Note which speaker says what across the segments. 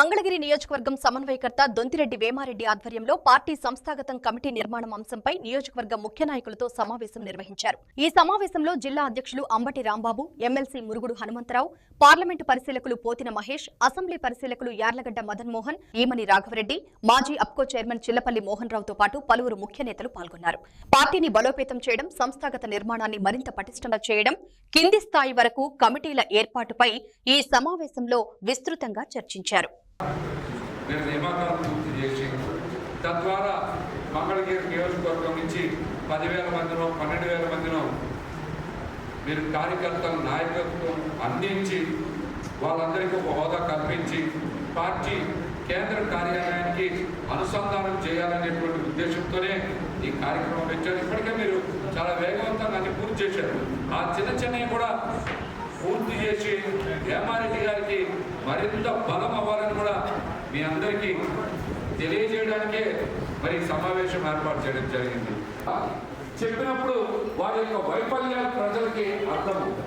Speaker 1: మంగళగిరి నియోజకవర్గం సమన్వయకర్త దొంతిరెడ్డి వేమారెడ్డి ఆధ్వర్యంలో పార్టీ సంస్థాగతం కమిటీ నిర్మాణం అంశంపై నియోజకవర్గ ముఖ్య నాయకులతో సమావేశం నిర్వహించారు. ఈ సమావేశంలో జిల్లా అధ్యక్షులు అంబటి రాంబాబు, ఎమ్మెల్సీ మురుగుడు హనుమంతరావు, పార్లమెంటు పరిశీలకులు పోతిన మహేష్, అసెంబ్లీ పరిశీలకులు యార్లగడ్డ మదన్ మోహన్, ఈమని రాఘవరెడ్డి, మాజీ అప్కో చైర్మన్ చిల్లపల్లి మోహన్ రావుతో పాటు పలువురు ముఖ్య నేతలు పాల్గొన్నారు. పార్టీని బలోపేతం చేయడం, సంస్థాగత నిర్మాణాన్ని మరింత పటిష్టంగా చేయడం, కింది స్థాయి వరకు కమిటీల ఏర్పాటుపై ఈ సమావేశంలో విస్తృతంగా చర్చించారు.
Speaker 2: తద్వారా మంగళగిరి నియోజకవర్గం నుంచి 10,000 మందినో 12,000 మందినో మీరు కార్యకర్తల నాయకత్వం అందించి వాళ్ళందరికీ ఒక హోదా కల్పించి పార్టీ కేంద్ర కార్యాలయానికి అనుసంధానం చేయాలనేటువంటి ఉద్దేశంతోనే ఈ కార్యక్రమం పెట్టారు. ఇప్పటికే మీరు చాలా వేగవంతంగా అన్ని పూర్తి చేశారు. ఆ చిన్నవి కూడా పూర్తి చేసి వేమారెడ్డి గారికి మరింత బలం అవ్వాలని కూడా మీ అందరికీ తెలియజేయడానికే మరి సమావేశం ఏర్పాటు చేయడం జరిగింది. చెప్పినప్పుడు వారి యొక్క వైఫల్యాలు ప్రజలకి అర్థమవుతాయి.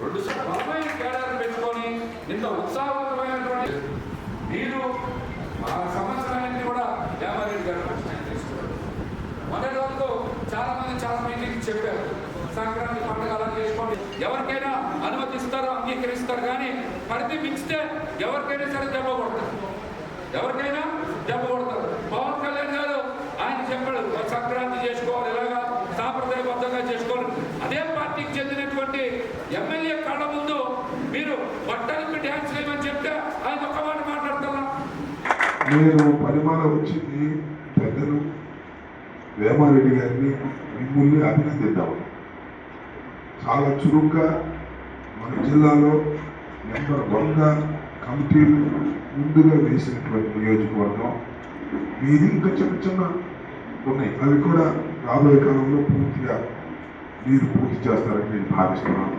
Speaker 2: రెండు బలమైన కేడర్లు పెట్టుకొని ఇంత ఉత్సాహవంతమైనటువంటి మీరు ఆ సమస్యలన్నీ కూడా వేమారెడ్డి గారు తీసుకున్నారు. మొదటి వరకు చాలా మీటింగ్ చెప్పారు. సంక్రాంతి పండుగ అలా చేసుకోండి, ఎవరికైనా అనుమతిస్తారు, అంగీకరిస్తారు, కానీ పరిధి మించితే ఎవరికైనా సరే దెబ్బ కొడతారు. పవన్ కళ్యాణ్ గారు ఆయన చెప్పాడు సంక్రాంతి చేసుకోవాలి, ఇలాగా సాంప్రదాయబద్ధంగా చేసుకోవాలి. అదే పార్టీకి చెందినటువంటి ఎమ్మెల్యే కళ్ళ ముందు మీరు బట్టలకి డ్యాన్స్ చేయమని చెప్తే ఆయన ఒక్క మాట మాట్లాడతారా?
Speaker 3: నేను పరిమాణ వచ్చింది పెద్దలు వేమారెడ్డి గారిని మిమ్మల్ని అభినందిద్దాము. చాలా చురుగ్గా మన జిల్లాలో నెంబర్ 1గా కమిటీలు ముందుగా వేసినటువంటి నియోజకవర్గం మీది. ఇంకా చిన్న ఉన్నాయి, అవి కూడా రాబోయే కాలంలో పూర్తిగా మీరు పూర్తి చేస్తారని నేను భావిస్తున్నాను.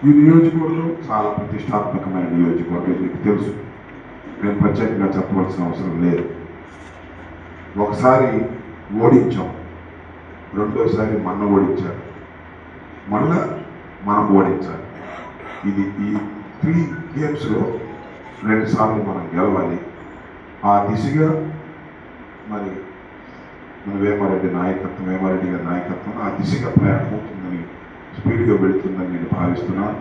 Speaker 3: ఈ నియోజకవర్గం చాలా ప్రతిష్టాత్మకమైన నియోజకవర్గం, మీకు తెలుసు. నేను ప్రత్యేకంగా చెప్పవలసిన అవసరం లేదు. ఒకసారి ఓడించాం, రెండోసారి మన ఓడించారు, మళ్ళా మనం ఓడించాలి. ఇది ఈ 3 గేమ్స్లో 2 సార్లు మనం గెలవాలి. ఆ దిశగా మరి మన వేమారెడ్డి గారి నాయకత్వం ఆ దిశగా ప్రయాణం అవుతుందని, స్పీడ్గా వెళుతుందని నేను భావిస్తున్నాను.